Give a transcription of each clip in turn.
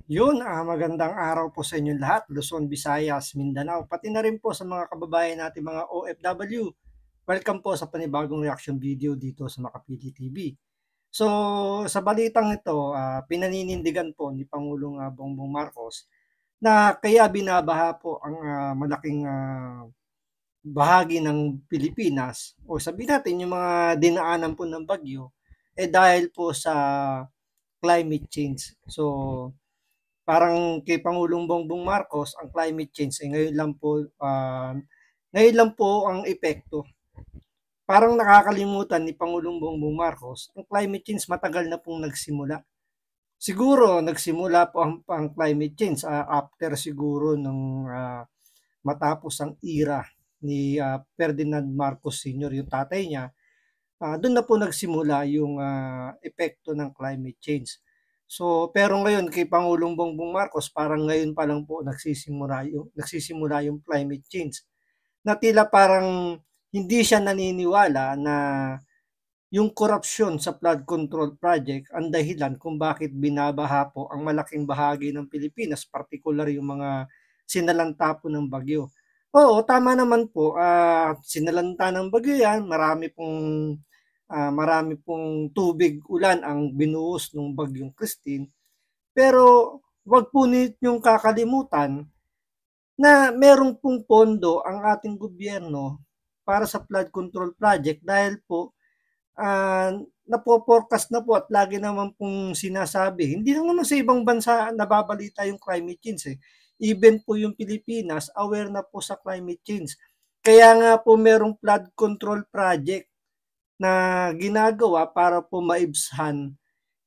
Magandang araw po sa inyong lahat, Luzon, Visayas, Mindanao, pati na rin po sa mga kababayan natin mga OFW. Welcome po sa panibagong reaction video dito sa Makapili TV. So, sa balitang ito, pinaninindigan po ni Pangulong Bongbong Marcos na kaya binabaha po ang malaking bahagi ng Pilipinas o sabihin natin yung mga dinaanan po ng bagyo dahil po sa climate change. So, parang kay Pangulong Bongbong Marcos ang climate change ngayon lang po ang epekto. Parang nakakalimutan ni Pangulong Bongbong Marcos, ang climate change matagal na pong nagsimula. Siguro nagsimula po ang climate change after siguro ng matapos ang era ni Ferdinand Marcos Sr., yung tatay niya. Doon na po nagsimula yung epekto ng climate change. So, pero ngayon kay Pangulong Bongbong Marcos, parang ngayon pa lang po nagsisimula yung climate change. Na tila parang hindi siya naniniwala na yung korupsyon sa flood control project ang dahilan kung bakit binabaha po ang malaking bahagi ng Pilipinas, particular yung mga sinalanta po ng bagyo. Oo, tama naman po, sinalanta ng bagyo yan, marami pong tubig ulan ang binuhos ng bagyong Christine. Pero wag po ninyong kakalimutan na merong pong pondo ang ating gobyerno para sa flood control project dahil po napo-forecast na po at lagi naman pong sinasabi, hindi lang naman sa ibang bansa nababalita yung climate change eh. Even po yung Pilipinas, aware na po sa climate change. Kaya nga po merong flood control project na ginagawa para po maibsan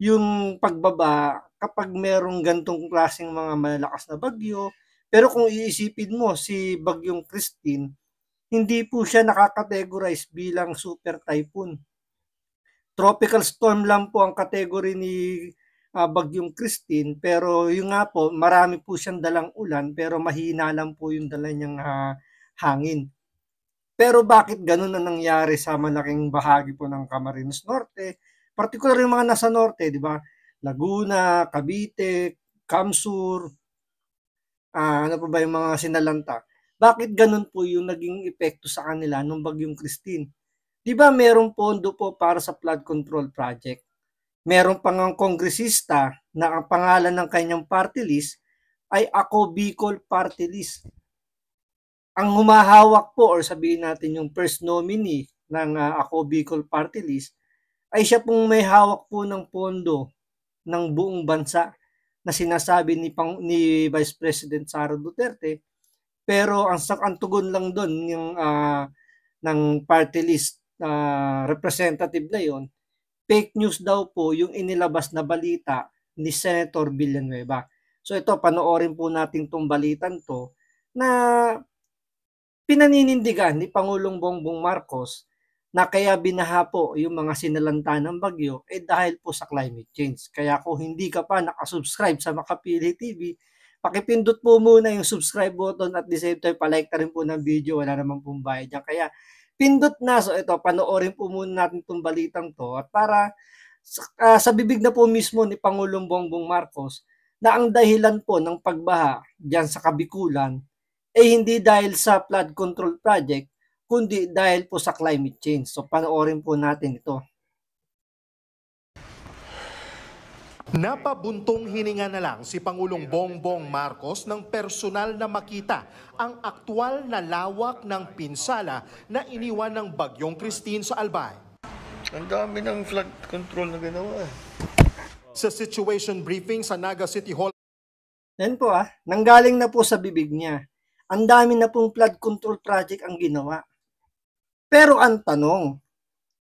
yung pagbaba kapag merong gantong klaseng mga malalakas na bagyo. Pero kung iisipin mo si Bagyong Christine, hindi po siya nakakategorize bilang super typhoon. Tropical storm lang po ang category ni Bagyong Christine, pero yung nga po, marami po siyang dalang ulan pero mahina lang po yung dala niyang hangin. Pero bakit ganun na nangyari sa malaking bahagi po ng Camarines Norte? Particular yung mga nasa norte, di ba? Laguna, Cavite, Kamsur, ano pa ba yung mga sinalanta? Bakit ganun po yung naging epekto sa kanila nung bagyong Christine? Di ba merong pondo po para sa flood control project? Meron pang ang kongresista na ang pangalan ng kanyang party list ay Ako Bicol Party List. Ang humahawak po or sabihin natin yung first nominee ng Ako Bicol Party List ay siya pong may hawak po ng pondo ng buong bansa na sinasabi ni Vice President Sara Duterte, pero ang tugon lang doon yung ng party list representative na yon, fake news daw po yung inilabas na balita ni Senator Villanueva. So ito, panoorin po natin tong balitan to na pinaninindigan ni Pangulong Bongbong Marcos na kaya binaha po yung mga sinalanta ng bagyo dahil po sa climate change. Kaya kung hindi ka pa nakasubscribe sa Makapili TV, pakipindot po muna yung subscribe button at the same time palike na rin po ng video, wala namang pong bayad yan. Kaya pindot na. So ito, panoorin po muna natin itong balitang to at para sa bibig na po mismo ni Pangulong Bongbong Marcos na ang dahilan po ng pagbaha dyan sa Kabikulan hindi dahil sa flood control project, kundi dahil po sa climate change. So panoorin po natin ito. Napabuntong hininga na lang si Pangulong Bongbong Marcos ng personal na makita ang aktwal na lawak ng pinsala na iniwan ng Bagyong Christine sa Albay. Ang dami ng flood control na ginawa. Sa situation briefing sa Naga City Hall, yan po nanggaling na po sa bibig niya. Ang dami na pong flood control project ang ginawa. Pero ang tanong,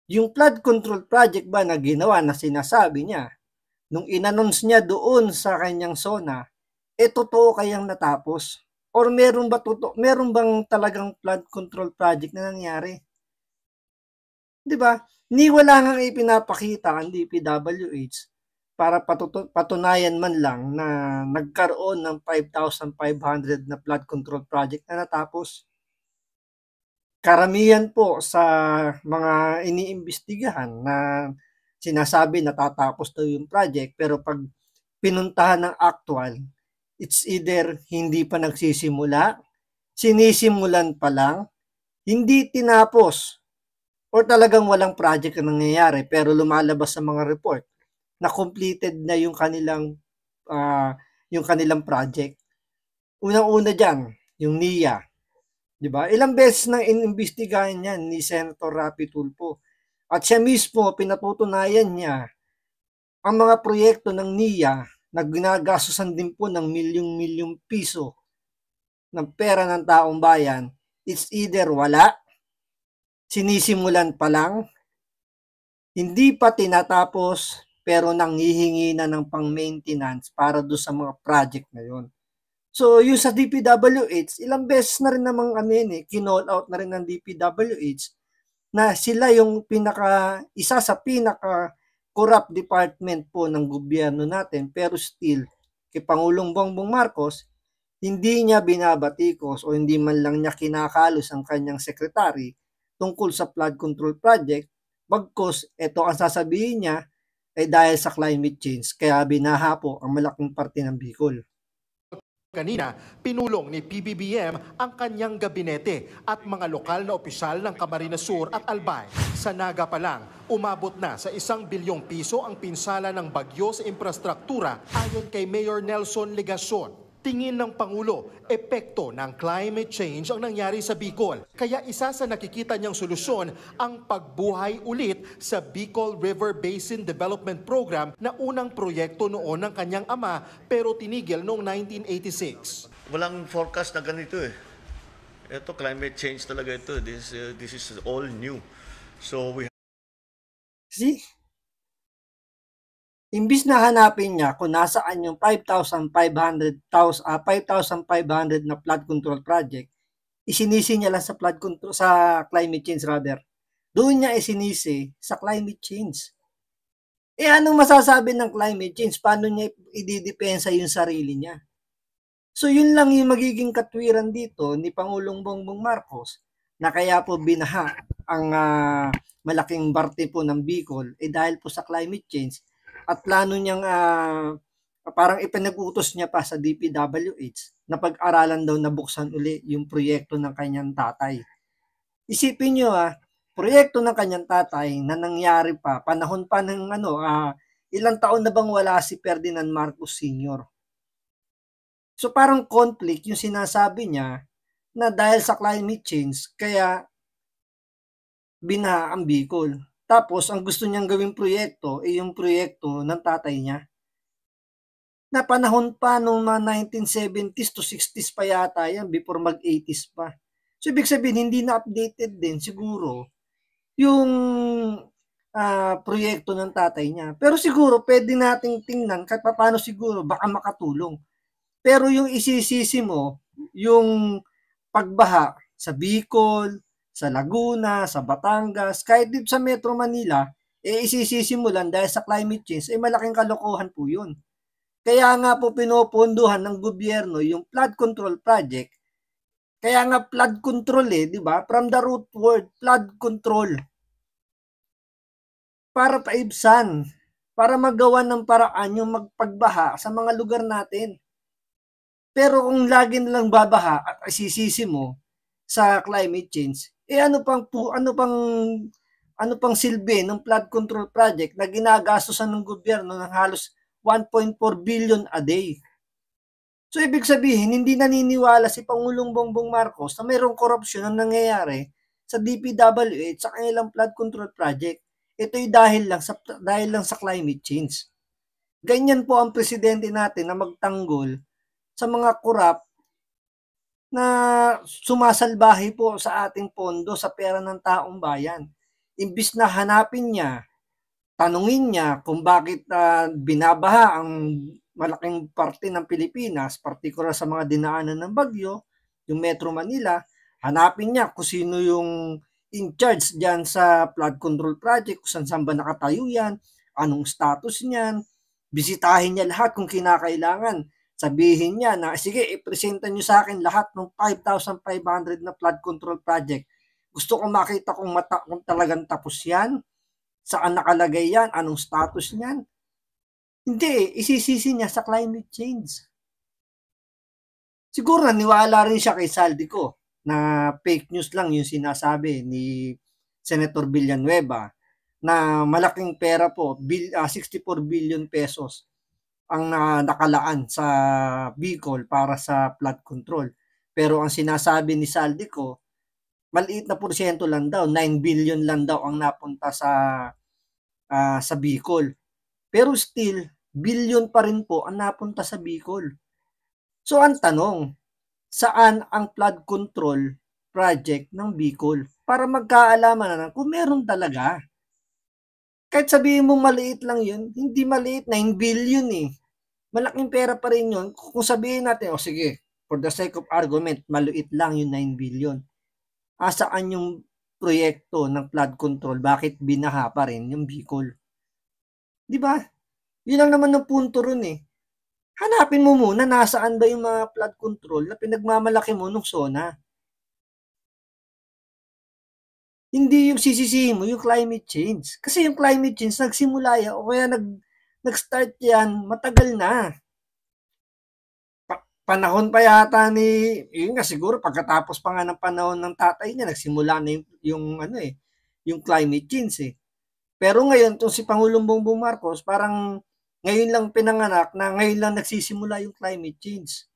yung flood control project ba na ginawa na sinasabi niya, nung inannounce niya doon sa kanyang zona, totoo kayang natapos? Or meron bang talagang flood control project na nangyari? 'Di ba? Ni wala nga ipinapakita ang DPWH para patunayan man lang na nagkaroon ng 5,500 na flood control project na natapos. Karamihan po sa mga iniimbestigahan na sinasabi natatapos daw yung project pero pag pinuntahan ng actual, it's either hindi pa nagsisimula, sinisimulan pa lang, hindi tinapos, or talagang walang project na nangyayari pero lumalabas sa mga report na completed na yung kanilang project. Unang-una diyan, yung NIA, 'di ba? Ilang beses nang inimbestigahan 'yan ni Senator Rapi Tulfo. At siya mismo pinatutunayan niya ang mga proyekto ng NIA na ginagastusan din po ng milyong-milyong piso ng pera ng taong bayan. It's either wala, sinisimulan pa lang, hindi pa tinatapos, pero nanghihingi na ng pang-maintenance para do sa mga project na yon. So, yung sa DPWH, ilang beses na rin namang kinall out na rin ng DPWH na sila yung isa sa pinaka corrupt department po ng gobyerno natin, pero still, kay Pangulong Bongbong Marcos, hindi niya binabatikos o hindi man lang niya kinakalos ang kanyang sekretary tungkol sa flood control project, bagkus ito ang sasabihin niya ay dahil sa climate change, kaya binaha po ang malaking parte ng Bicol. Kanina, pinulong ni PBBM ang kanyang gabinete at mga lokal na opisyal ng Camarines Sur at Albay. Sa Naga pa lang, umabot na sa 1 bilyong piso ang pinsala ng bagyo sa infrastruktura ayon kay Mayor Nelson Legacion. Tingin ng Pangulo, epekto ng climate change ang nangyari sa Bicol. Kaya isa sa nakikita niyang solusyon ang pagbuhay ulit sa Bicol River Basin Development Program na unang proyekto noon ng kanyang ama pero tinigil noong 1986. Walang forecast na ganito eh. Ito, climate change talaga ito. This is all new. So we See? Imbis na hanapin niya kung nasaan yung 5,500 na flood control project, isinisi niya lang sa flood control, sa climate change rather. Doon niya isinisi sa climate change. Anong masasabi ng climate change? Paano niya ididepensa yung sarili niya? So yun lang yung magiging katwiran dito ni Pangulong Bongbong Marcos na kaya po binaha ang malaking parte po ng Bicol dahil po sa climate change. At plano niyang parang ipinag-utos niya pa sa DPWH na pag-aralan daw na buksan uli yung proyekto ng kanyang tatay. Isipin niyo proyekto ng kanyang tatay na nangyari pa, panahon pa ng ilang taon na bang wala si Ferdinand Marcos Sr. So parang conflict yung sinasabi niya na dahil sa climate change, kaya binaha ang Bicol. Tapos, ang gusto niyang gawing proyekto ay yung proyekto ng tatay niya. Na panahon pa nung 1970s to 60s pa yata yan, before mag-80s pa. So, ibig sabihin, hindi na updated din siguro yung proyekto ng tatay niya. Pero siguro, pwede nating tingnan kahit paano siguro, baka makatulong. Pero yung isisisi mo, yung pagbaha sa Bicol, sa Laguna, sa Batangas, kahit dito sa Metro Manila, isisisimulan dahil sa climate change, malaking kalokohan po yun. Kaya nga po pinopondohan ng gobyerno yung flood control project. Kaya nga flood control di ba? From the root word, flood control. Para paibsan, para magawa ng paraan yung magpagbaha sa mga lugar natin. Pero kung lagi nilang babaha at isisisi mo sa climate change, ano pang silbi ng flood control project na ginagastosan ng gobyerno ng halos 1.4 billion a day. So ibig sabihin, hindi naniniwala si Pangulong Bongbong Marcos na mayroong korupsyon ang nangyayari sa DPWH sa kanilang flood control project. Ito'y dahil lang sa climate change. Ganyan po ang presidente natin na magtanggol sa mga korap na sumasalbahe po sa ating pondo, sa pera ng taong bayan. Imbis na hanapin niya, tanungin niya kung bakit binabaha ang malaking parte ng Pilipinas, particular sa mga dinaanan ng bagyo, yung Metro Manila, hanapin niya kung sino yung in charge dyan sa flood control project, kung saan ba nakatayo yan, anong status niyan, bisitahin niya lahat kung kinakailangan. Sabihin niya na, sige, ipresenta niyo sa akin lahat ng 5,500 na flood control project. Gusto ko makita kung talagang tapos yan, saan nakalagay yan, anong status niyan. Hindi, isisisi niya sa climate change. Siguro naniwala rin siya kay Saldico na fake news lang yung sinasabi ni Senator Villanueva na malaking pera po, 64 billion pesos ang nakalaan sa Bicol para sa flood control. Pero ang sinasabi ni Saldico, maliit na porsyento lang daw, 9 billion lang daw ang napunta sa Bicol. Pero still, billion pa rin po ang napunta sa Bicol. So ang tanong, saan ang flood control project ng Bicol? Para magkaalaman na kung meron talaga. Kahit sabihin mo maliit lang yun, hindi maliit, 9 billion eh. Malaking pera pa rin yun. Kung sabihin natin, sige, for the sake of argument, maliit lang yung 9 billion. Saan yung proyekto ng flood control? Bakit binaha pa rin yung Bicol? Di ba? Yun lang naman ang punto ron eh. Hanapin mo muna nasaan ba yung mga flood control na pinagmamalaki mo nung SONA. Hindi yung sisisihin mo yung climate change. Kasi yung climate change nagsimula yan o kaya nag-start yan matagal na. Panahon pa yata yun nga siguro pagkatapos pa nga ng panahon ng tatay niya nagsimula na yung climate change eh. Pero ngayon tong si Pangulong Bongbong Marcos parang ngayon lang pinanganak na ngayon lang nagsisimula yung climate change.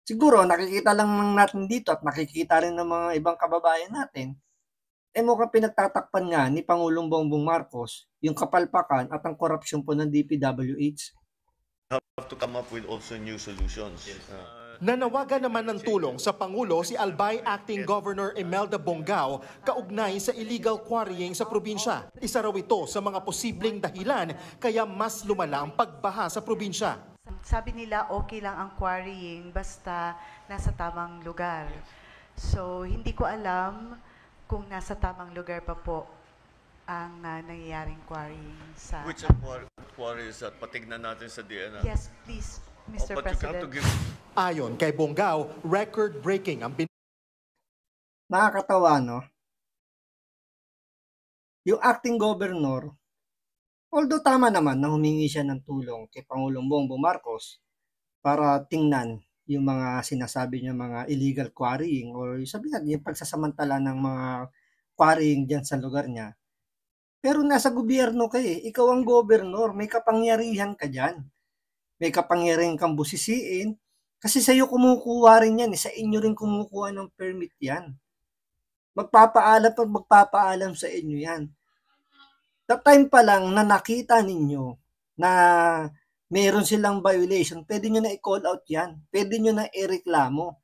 Siguro nakikita lang natin dito at nakikita rin ng mga ibang kababayan natin, mukhang pinagtatakpan nga ni Pangulong Bongbong Marcos yung kapalpakan at ang korupsyon po ng DPWH. Have to come up with also new solutions. Nanawagan naman ng tulong sa Pangulo si Albay Acting Governor Imelda Bonggao kaugnay sa illegal quarrying sa probinsya. Isa raw ito sa mga posibleng dahilan kaya mas lumala ang pagbaha sa probinsya. Sabi nila okay lang ang quarrying basta nasa tamang lugar. So hindi ko alam kung nasa tamang lugar pa po ang nangyayaring quarrying sa... Which quarry is that? Patignan natin sa DNR. Yes, please, Mr. But you have to President. give... Ayon kay Bonggao, record-breaking ang Nakakatawa, no? Yung acting governor, although tama naman na humingi siya ng tulong kay Pangulong Bongbong Marcos para tingnan yung mga sinasabi niya mga illegal quarrying or sabihin natin yung pagsasamantala ng mga quarrying dyan sa lugar niya. Pero nasa gobyerno ka eh. Ikaw ang governor. May kapangyarihan ka dyan. May kapangyarihan kang busisiin. Kasi sa'yo kumukuha rin yan. Sa inyo rin kumukuha ng permit yan. Magpapaalam sa inyo yan. That time pa lang na nakita ninyo na meron silang violation, pwede nyo na i-call out yan. Pwede nyo na i-reklamo.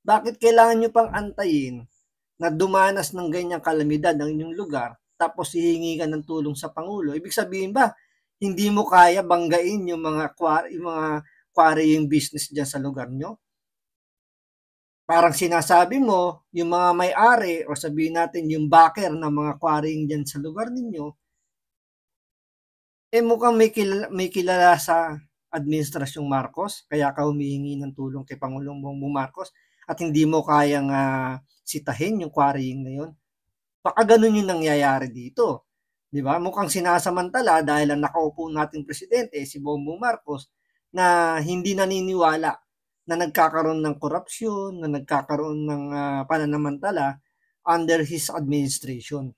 Bakit kailangan nyo pang antayin na dumanas ng ganyang kalamidad ng inyong lugar tapos hihingi ka ng tulong sa Pangulo? Ibig sabihin ba, hindi mo kaya banggain yung mga quarrying business dyan sa lugar nyo? Parang sinasabi mo, yung mga may-ari o sabihin natin yung backer ng mga quarrying dyan sa lugar ninyo, mukhang may kilala sa Administrasyong Marcos, kaya ka humihingi ng tulong kay Pangulong Bongbong Marcos at hindi mo kayang sitahin yung quarrying na yun. Baka ganun yung nangyayari dito. Di ba? Mukhang sinasamantala dahil ang nakaupo nating presidente, si Bongbong Marcos, na hindi naniniwala na nagkakaroon ng korupsyon, na nagkakaroon ng pananamantala under his administration.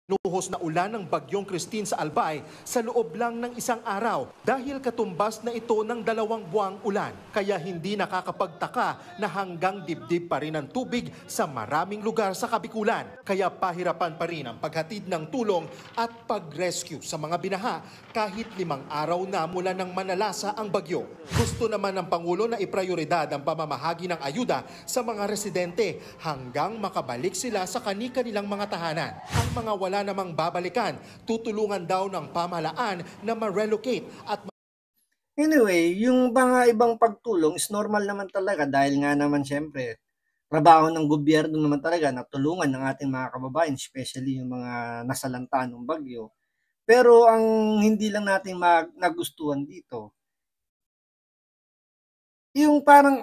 Luhos na ulan ng bagyong Christine sa Albay sa loob lang ng isang araw dahil katumbas na ito ng 2 buwang ulan. Kaya hindi nakakapagtaka na hanggang dibdib pa rin ang tubig sa maraming lugar sa Kabikulan. Kaya pahirapan pa rin ang paghatid ng tulong at pag-rescue sa mga binaha kahit 5 araw na mula nang manalasa ang bagyo. Gusto naman ng Pangulo na iprioridad ang pamamahagi ng ayuda sa mga residente hanggang makabalik sila sa kani-kanilang mga tahanan. Ang mga wala namang babalikan, tutulungan daw ng pamahalaan na ma-relocate at Anyway, yung mga ibang pagtulong is normal naman talaga dahil nga naman syempre, trabaho ng gobyerno naman talaga na tulungan ng ating mga kababayan, especially yung mga nasalanta ng bagyo. Pero ang hindi lang natin nagustuhan dito, yung parang,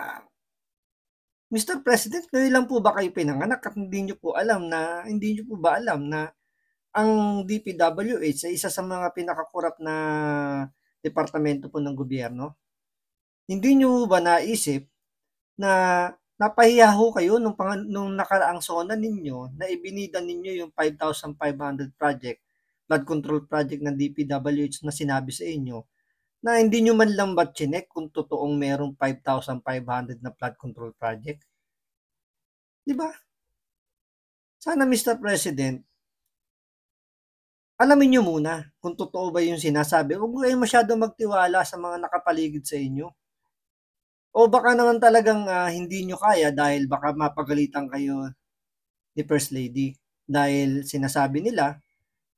Mr. President, ngayon lang po ba kayo pinanganak at hindi nyo po ba alam na ang DPWH ay isa sa mga pinakakurap na departamento po ng gobyerno? Hindi nyo ba naisip na napahiya ho kayo nung nakaraang SONA ninyo na ibinida ninyo yung 5,500 project, flood control project ng DPWH na sinabi sa inyo, na hindi nyo man lang ba chinek kung totoong merong 5,500 na flood control project? Di ba? Sana, Mr. President, alamin nyo muna kung totoo ba yung sinasabi. Huwag kayong masyado magtiwala sa mga nakapaligid sa inyo. O baka naman talagang hindi nyo kaya dahil baka mapagalitan kayo ni First Lady. Dahil sinasabi nila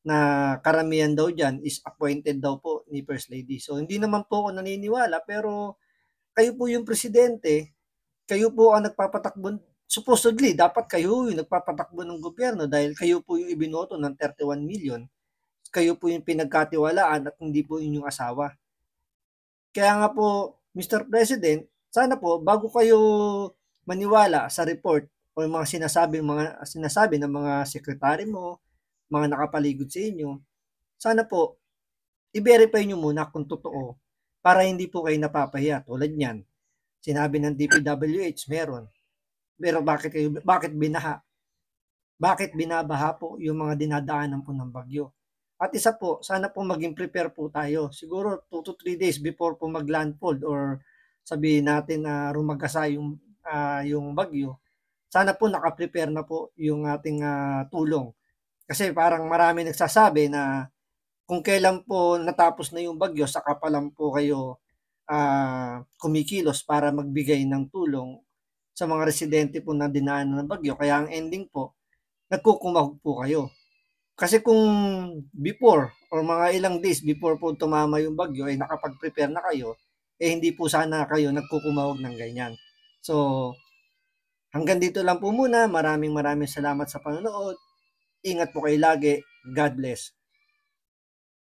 na karamihan daw dyan is appointed daw po ni First Lady. So hindi naman po ako naniniwala, pero kayo po yung presidente, kayo po ang nagpapatakbo. Supposedly, dapat kayo yung nagpapatakbo ng gobyerno dahil kayo po yung ibinoto ng 31 million. Kayo po yung pinagkatiwalaan at hindi po inyong asawa. Kaya nga po, Mr. President, sana po bago kayo maniwala sa report o mga sinasabi ng mga sekretary mo, mga nakapaligid sa inyo, sana po i-verify nyo muna kung totoo para hindi po kayo napapahiya. Tulad niyan, sinabi ng DPWH meron. Pero bakit binaha? Bakit binabaha po yung mga dinadaanan po ng bagyo? At isa po, sana po maging prepare po tayo. Siguro 2 to 3 days before po mag-landfall or sabihin natin na rumagasa yung bagyo. Sana po naka-prepare na po yung ating tulong. Kasi parang marami nagsasabi na kung kailan po natapos na yung bagyo, saka pa lang po kayo kumikilos para magbigay ng tulong sa mga residente po na dinaanan ng bagyo. Kaya ang ending po, nagkukumahog po kayo. Kasi kung before or mga ilang days before po tumama yung bagyo ay nakapag-prepare na kayo, hindi po sana kayo nagkukumahog ng ganyan. So, hanggang dito lang po muna. Maraming salamat sa panonood. Ingat po kayo lagi. God bless.